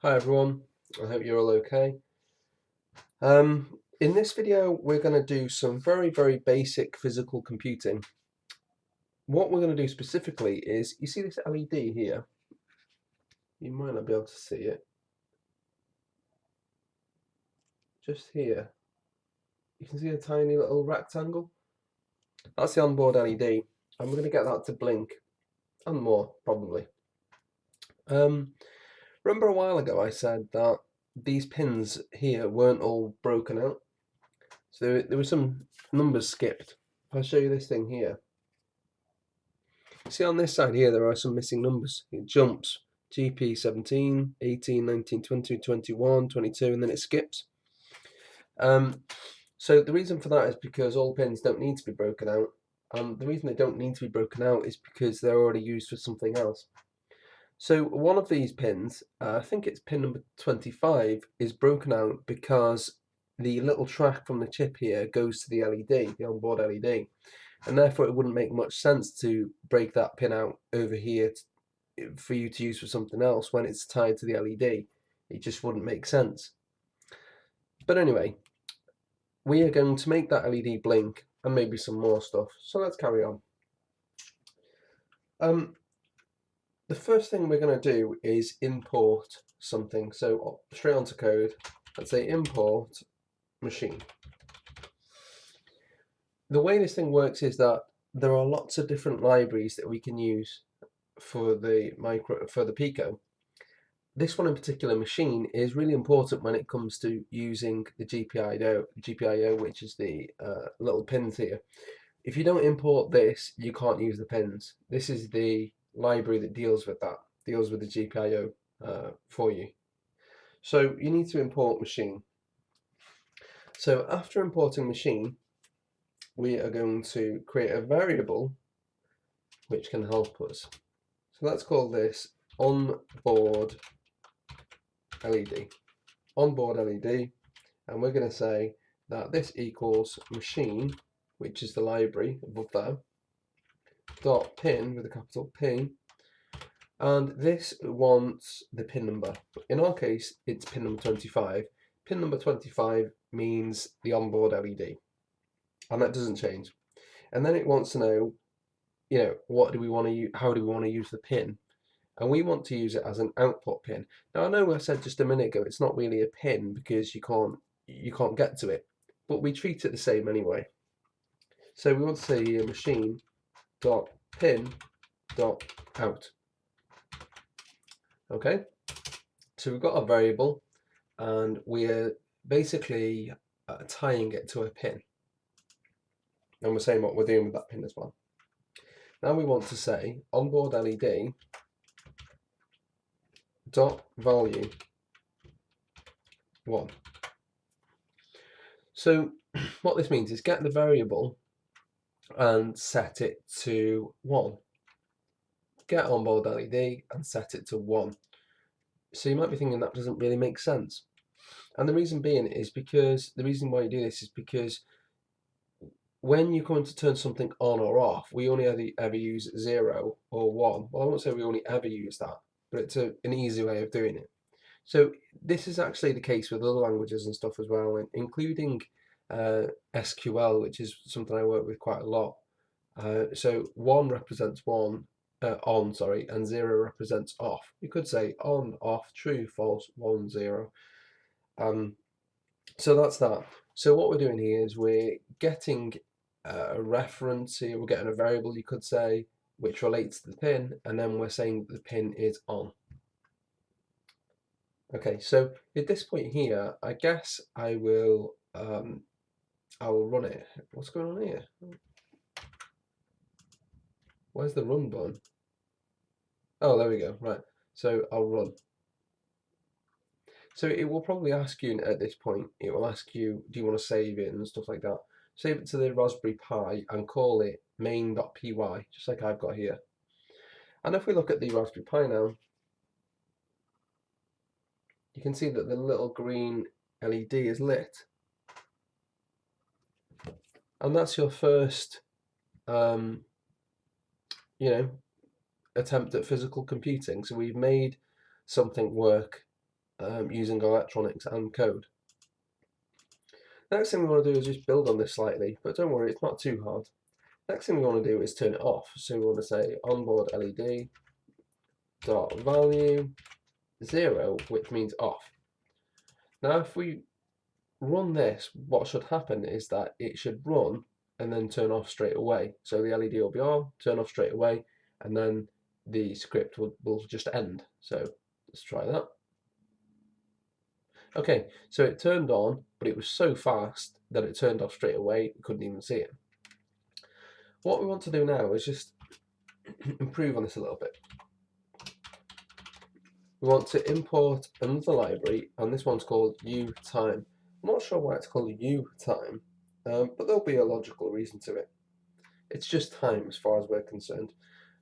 Hi everyone, I hope you're all okay. In this video we're going to do some very basic physical computing. What we're going to do specifically is, you see this LED here? You might not be able to see it. Just here. You can see a tiny little rectangle? That's the onboard LED. And we're going to get that to blink, and more probably. Remember a while ago I said that these pins here weren't all broken out? So there were some numbers skipped. I'll show you this thing here. See on this side here, there are some missing numbers. It jumps GP 17, 18, 19, 20, 21, 22, and then it skips. So the reason for that is because all pins don't need to be broken out. And the reason they don't need to be broken out is because they're already used for something else. So one of these pins, I think it's pin number 25, is broken out because the little track from the chip here goes to the LED, the onboard LED. And therefore it wouldn't make much sense to break that pin out over here for you to use for something else when it's tied to the LED. It just wouldn't make sense. But anyway, we are going to make that LED blink and maybe some more stuff. So let's carry on. The first thing we're going to do is import something. So straight onto code, let's say import machine. The way this thing works is that there are lots of different libraries that we can use for the Pico. This one in particular machine is really important when it comes to using the GPIO, which is the little pins here. If you don't import this, you can't use the pins. This is the library that deals with that, deals with the GPIO for you. So you need to import machine. So after importing machine, we are going to create a variable which can help us. So let's call this onboard LED. Onboard LED, and we're going to say that this equals machine, which is the library above there, dot pin with a capital P, and this wants the pin number. In our case, it's pin number 25. Pin number 25 means the onboard LED, and that doesn't change. And then it wants to know, what do we want to use? How do we want to use the pin? And we want to use it as an output pin. Now I know I said just a minute ago it's not really a pin because you can't get to it, but we treat it the same anyway. So we want to say here machine dot pin dot out. Okay, so we've got a variable and we're basically tying it to a pin, and we're saying what we're doing with that pin as well. Now we want to say onboard LED dot value 1. So what this means is get the variable and set it to 1. Get onboard LED and set it to 1. So you might be thinking that doesn't really make sense. And the reason being is because, the reason why you do this is because when you're going to turn something on or off, we only ever use 0 or 1. Well, I won't say we only ever use that, but it's an easy way of doing it. So this is actually the case with other languages and stuff as well, including SQL, which is something I work with quite a lot. So 1 represents on, and 0 represents off. You could say on, off, true, false, 1, 0. So that's that. So what we're doing here is we're getting a reference here, we're getting a variable, you could say, which relates to the pin, and then we're saying the pin is on. Okay, so at this point here, I guess I will run it. What's going on here? Where's the run button? Oh, there we go. Right. So I'll run. So it will probably ask you at this point, it will ask you, do you want to save it and stuff like that. Save it to the Raspberry Pi and call it main.py, just like I've got here. And if we look at the Raspberry Pi now, you can see that the little green LED is lit. And that's your first, attempt at physical computing. So we've made something work using electronics and code. Next thing we want to do is just build on this slightly, but don't worry, it's not too hard. Next thing we want to do is turn it off. So we want to say onboard LED dot value 0, which means off. Now if we run this, what should happen is that it should run and then turn off straight away. So the LED will be on, turn off straight away, and then the script will just end. So let's try that. Okay, so it turned on, but it was so fast that it turned off straight away, we couldn't even see it. What we want to do now is just improve on this a little bit. We want to import another library, and this one's called uTime. I'm not sure why it's called uTime, but there'll be a logical reason to it. It's just time as far as we're concerned.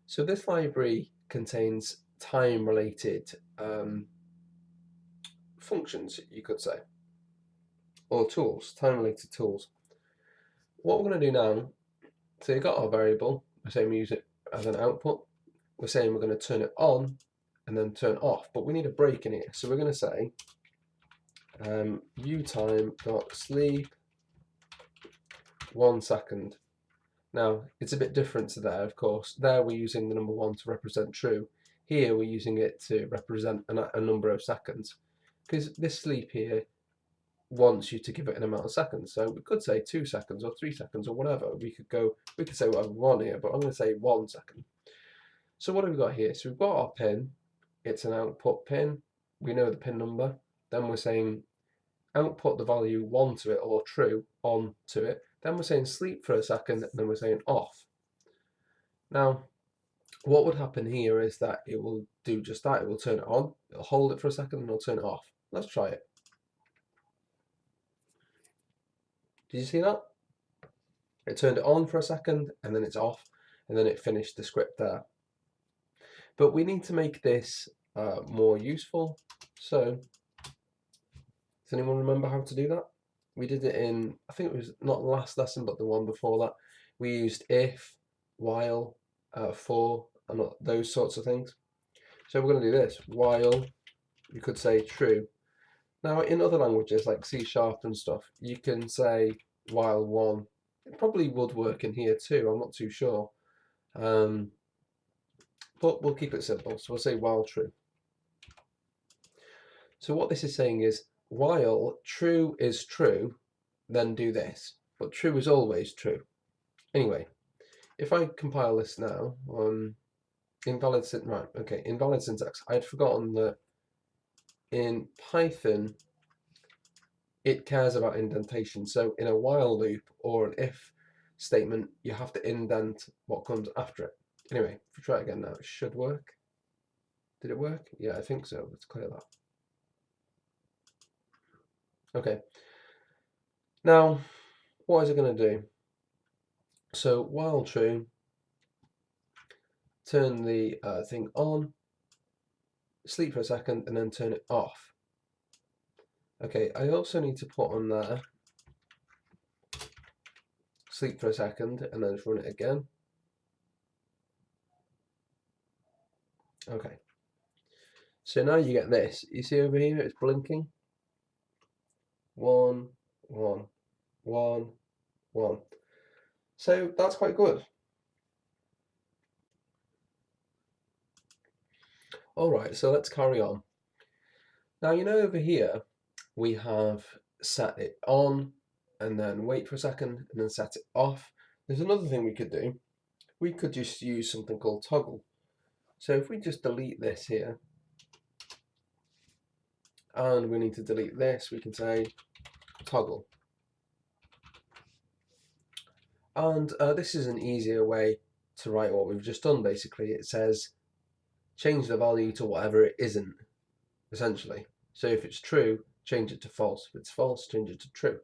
So this library contains time-related functions, you could say, or tools, time-related tools. What we're going to do now, so you've got our variable, we're saying we use it as an output, we're saying we're going to turn it on and then turn off, but we need a break in here. So we're going to say utime.sleep 1 second. Now it's a bit different to there, of course. There we're using the number 1 to represent true. Here we're using it to represent a number of seconds, because this sleep here wants you to give it an amount of seconds. So we could say 2 seconds or 3 seconds or whatever. We could say whatever we want here, but I'm going to say 1 second. So what have we got here? So we've got our pin. It's an output pin. We know the pin number. Then we're saying output the value 1 to it, or true, on to it. Then we're saying sleep for a second, and then we're saying off. Now, what would happen here is that it will do just that. It will turn it on, it'll hold it for a second, and it'll turn it off. Let's try it. Did you see that? It turned it on for a second, and then it's off, and then it finished the script there. But we need to make this more useful. So, does anyone remember how to do that? We did it in, I think it was not the last lesson, but the one before that. We used if, while, for, and those sorts of things. So we're going to do this. While, you could say true. Now in other languages like C# and stuff, you can say while 1. It probably would work in here too, I'm not too sure. But we'll keep it simple. So we'll say while true. So what this is saying is, while true is true, then do this. But true is always true. Anyway, if I compile this now, invalid syntax. I had forgotten that in Python, it cares about indentation. So in a while loop or an if statement, you have to indent what comes after it. Anyway, if we try it again now, it should work. Did it work? Yeah, I think so. Let's clear that. Okay. Now, what is it going to do? So while true, turn the thing on, sleep for a second, and then turn it off. Okay, I also need to put on there, sleep for a second, and then just run it again. Okay. So now you get this. You see over here, it's blinking. 1, 1, 1, 1. So that's quite good. Alright, so let's carry on. Now you know over here we have set it on and then wait for a second and then set it off. There's another thing we could do. We could just use something called toggle. So if we just delete this here and we need to delete this, we can say toggle. And this is an easier way to write what we've just done. Basically, it says change the value to whatever it isn't, essentially. So if it's true, change it to false. If it's false, change it to true.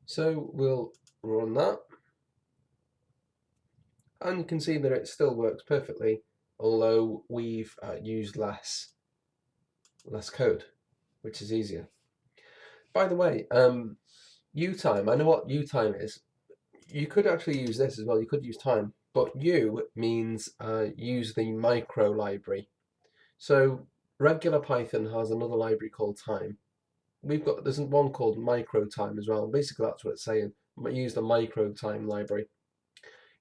So we'll run that. And you can see that it still works perfectly, although we've used less code, which is easier. By the way, uTime, I know what uTime is. You could actually use this as well. You could use time, but u means use the micro library. So regular Python has another library called time. There's one called MicroTime as well. Basically, that's what it's saying. Use the MicroTime library.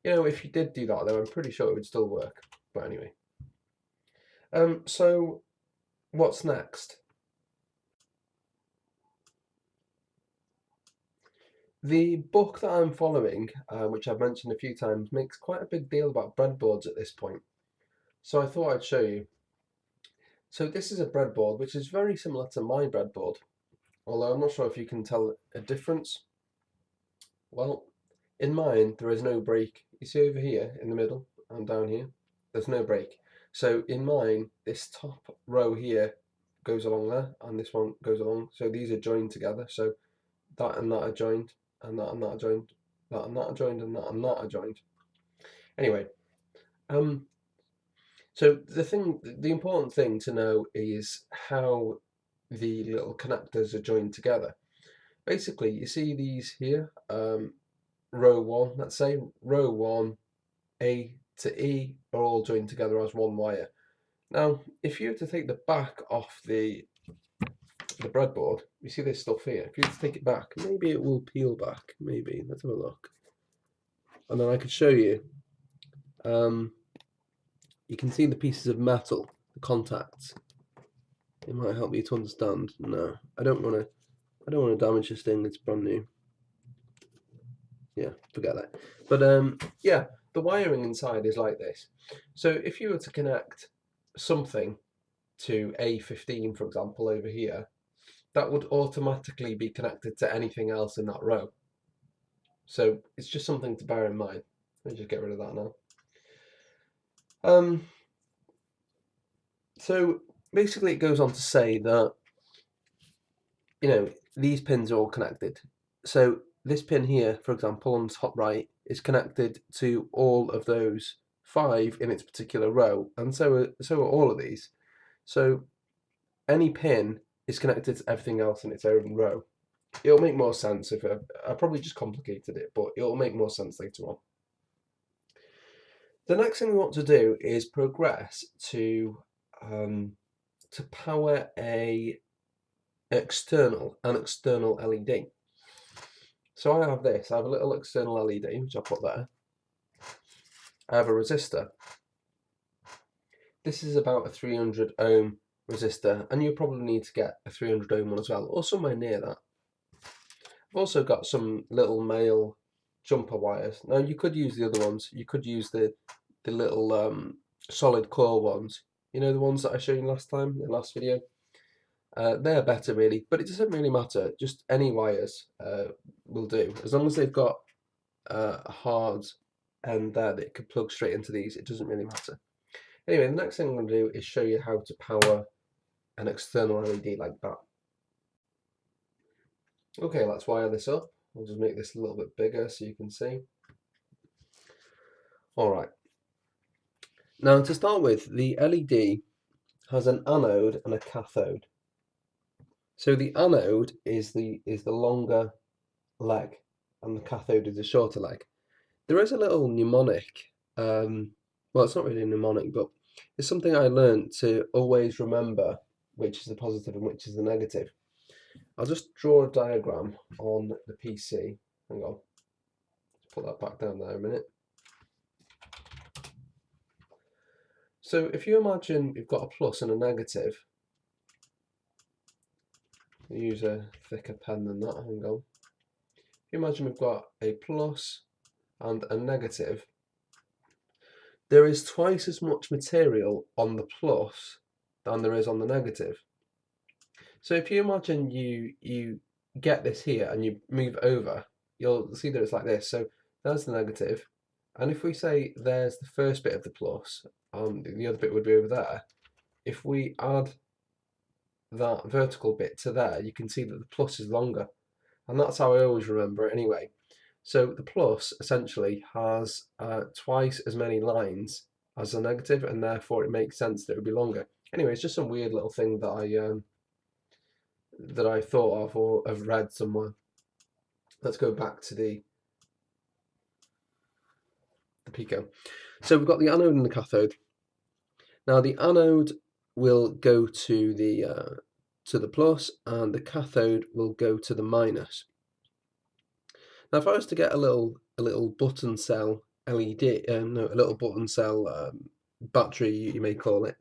If you did do that, though, I'm pretty sure it would still work. But anyway, so what's next? The book that I'm following, which I've mentioned a few times, makes quite a big deal about breadboards at this point. So I thought I'd show you. So this is a breadboard, which is very similar to my breadboard, although I'm not sure if you can tell a difference. Well, in mine, there is no break. You see over here in the middle and down here, there's no break. So in mine, this top row here goes along there, and this one goes along. So these are joined together. So that and that are joined, and that and that are joined, that and that are joined, and that are joined. Anyway, so the important thing to know is how the little connectors are joined together. Basically, you see these here, row 1, let's say, row 1, A to E are all joined together as one wire. Now, if you were to take the back off the breadboard, you see this stuff here, if you were to take it back, maybe it will peel back, maybe, let's have a look. And then I could show you, you can see the pieces of metal, the contacts. It might help you to understand. No, I don't want to damage this thing, it's brand new. Yeah, forget that. But yeah, the wiring inside is like this. So if you were to connect something to A15, for example, over here, that would automatically be connected to anything else in that row. So it's just something to bear in mind. Let me just get rid of that now. So basically it goes on to say that, these pins are all connected. So this pin here, for example, on the top right, is connected to all of those 5 in its particular row, and so are all of these. So any pin is connected to everything else in its own row. It'll make more sense if I probably just complicated it, but it'll make more sense later on. The next thing we want to do is progress to power an external LED. So I have this. I have a little external LED, which I'll put there. I have a resistor. This is about a 300 ohm resistor, and you probably need to get a 300 ohm one as well, or somewhere near that. I've also got some little male jumper wires. Now you could use the other ones. You could use the little solid core ones. You know, the ones that I showed you last time, in the last video. They're better really, but it doesn't really matter. Just any wires will do, as long as they've got a hard end there that could plug straight into these. It doesn't really matter. Anyway, the next thing I'm going to do is show you how to power an external LED like that. Okay, let's wire this up. I'll just make this a little bit bigger so you can see. Alright. Now to start with, the LED has an anode and a cathode. So the anode is the longer leg and the cathode is the shorter leg. There is a little mnemonic, well, it's not really a mnemonic, but it's something I learned to always remember which is the positive and which is the negative. I'll just draw a diagram on the PC. Hang on, let's put that back down there a minute. So if you imagine you've got a plus and a negative, I'll use a thicker pen than that, hang on. If you imagine we've got a plus and a negative, there is twice as much material on the plus than there is on the negative. So if you imagine you get this here and you move over, you'll see that it's like this. So there's the negative, and if we say there's the first bit of the plus, the other bit would be over there. If we add that vertical bit to there, you can see that the plus is longer, and that's how I always remember it anyway. So the plus essentially has twice as many lines as the negative, and therefore it makes sense that it would be longer. Anyway, it's just some weird little thing that I thought of or have read somewhere. Let's go back to the Pico. So we've got the anode and the cathode. Now the anode will go to the plus, and the cathode will go to the minus. Now, if I was to get a little button cell LED, no, a little button cell battery, you may call it,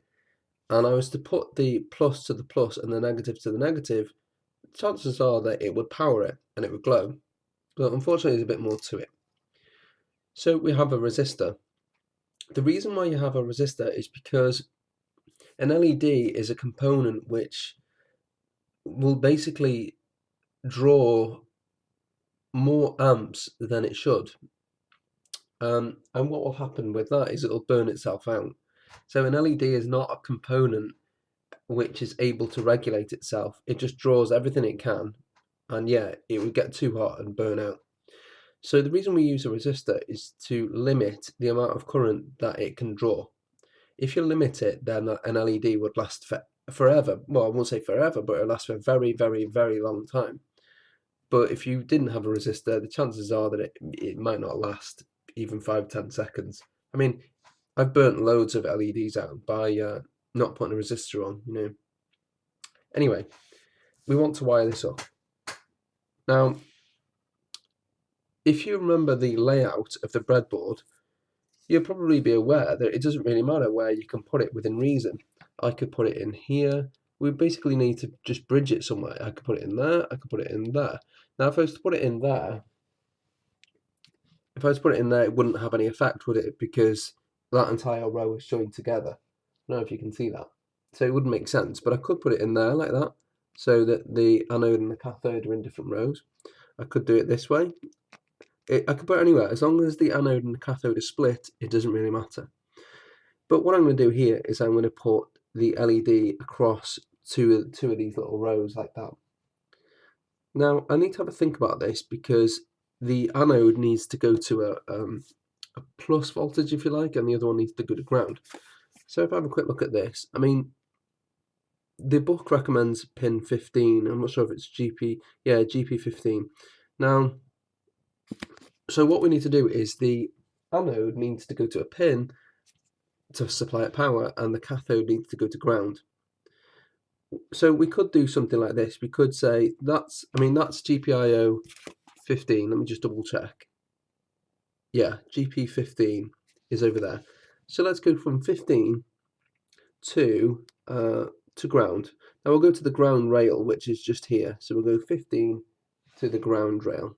and I was to put the plus to the plus and the negative to the negative, chances are that it would power it and it would glow. But unfortunately, there's a bit more to it. So we have a resistor. The reason why you have a resistor is because an LED is a component which will basically draw more amps than it should. And what will happen with that is it'll burn itself out. So an LED is not a component which is able to regulate itself. It just draws everything it can, and yeah, it would get too hot and burn out. So the reason we use a resistor is to limit the amount of current that it can draw. If you limit it, then an LED would last forever. Well, I won't say forever, but it'll last for a very, very, very long time. But if you didn't have a resistor, the chances are that it might not last even 5-10 seconds. I mean, I've burnt loads of LEDs out by not putting a resistor on, you know. Anyway, we want to wire this up. Now, if you remember the layout of the breadboard, you'll probably be aware that it doesn't really matter where you can put it within reason. I could put it in here. We basically need to just bridge it somewhere. I could put it in there. I could put it in there. Now, if I was to put it in there, it wouldn't have any effect, would it? Because that entire row is joined together. I don't know if you can see that. So it wouldn't make sense, but I could put it in there like that, so that the anode and the cathode are in different rows. I could do it this way. I could put it anywhere. As long as the anode and the cathode are split, it doesn't really matter. But what I'm going to do here is I'm going to put the LED across two of these little rows like that. Now, I need to have a think about this because the anode needs to go to a plus voltage, if you like, and the other one needs to go to ground. So if I have a quick look at this, I mean, the book recommends pin 15. I'm not sure if it's GP15. Now, so what we need to do is the anode needs to go to a pin to supply it power, and the cathode needs to go to ground. So we could do something like this. We could say that's GPIO 15. Let me just double check. Yeah, GP15 is over there. So let's go from 15 to ground. Now we'll go to the ground rail, which is just here. So we'll go 15 to the ground rail.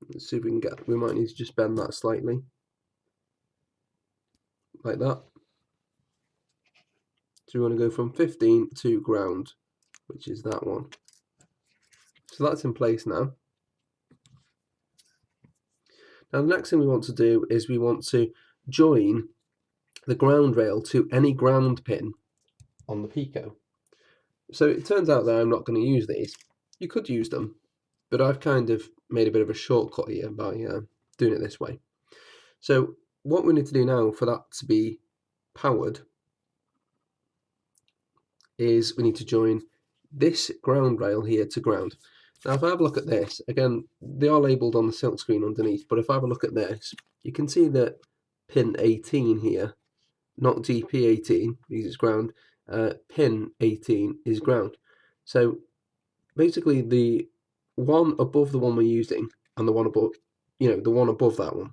Let's see if we can get. We might need to just bend that slightly, like that. So we want to go from 15 to ground, which is that one. So that's in place now. Now the next thing we want to do is we want to join the ground rail to any ground pin on the Pico. So it turns out that I'm not going to use these. You could use them, but I've kind of made a bit of a shortcut here by doing it this way. So what we need to do now for that to be powered is we need to join this ground rail here to ground. Now if I have a look at this, again, they are labelled on the silk screen underneath, but if I have a look at this, you can see that pin 18 here, not GP18 because it's ground, pin 18 is ground. So basically the one above the one we're using and the one above, the one above that one,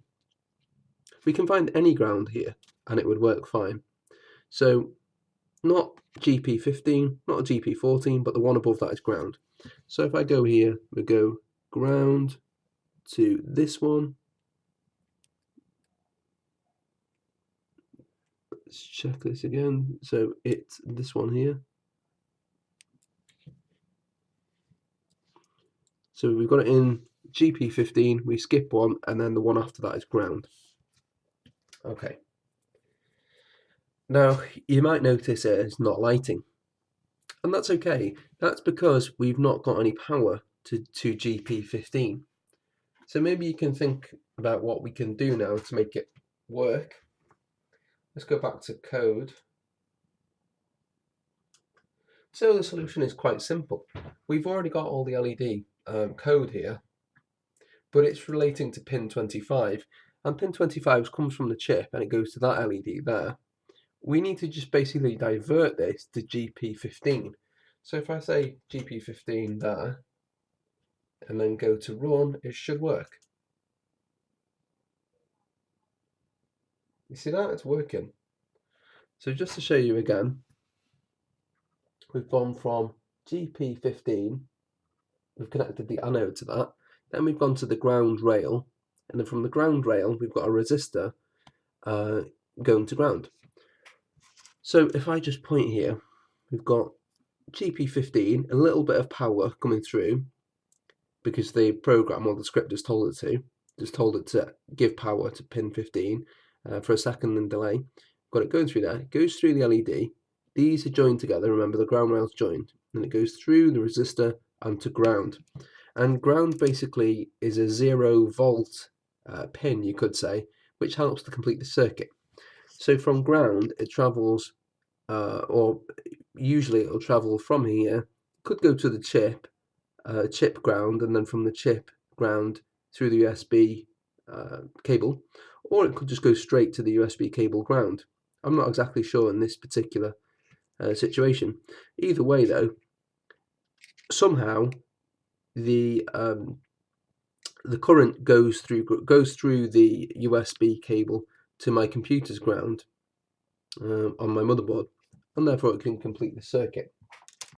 we can find any ground here and it would work fine. So not GP15, not a GP14, but the one above that is ground. So if I go here, we go ground to this one. Let's check this again. So it's this one here. So we've got it in GP15, we skip one, and then the one after that is ground. Okay. Now, you might notice it's not lighting. And that's okay. That's because we've not got any power to GP15. So maybe you can think about what we can do now to make it work. Let's go back to code. So the solution is quite simple. We've already got all the LED code here, but it's relating to pin 25. And pin 25 comes from the chip and it goes to that LED there. we need to just basically divert this to GP15. So if I say GP15 there, and then go to run, it should work. You see that? It's working. So just to show you again, we've gone from GP15, we've connected the anode to that, then we've gone to the ground rail, and then from the ground rail we've got a resistor going to ground. So if I just point here, we've got GP15, a little bit of power coming through because the program or the script has told it to give power to pin 15 for a second and delay. Got it going through there, it goes through the LED, these are joined together, remember the ground rail's joined, and it goes through the resistor and to ground. And ground basically is a 0 volt pin, you could say, which helps to complete the circuit. So from ground it travels, or usually it'll travel from here, could go to the chip ground, and then from the chip ground through the USB cable, or it could just go straight to the USB cable ground. I'm not exactly sure in this particular situation. Either way though, somehow the current goes through the USB cable to my computer's ground on my motherboard, and therefore it can complete the circuit.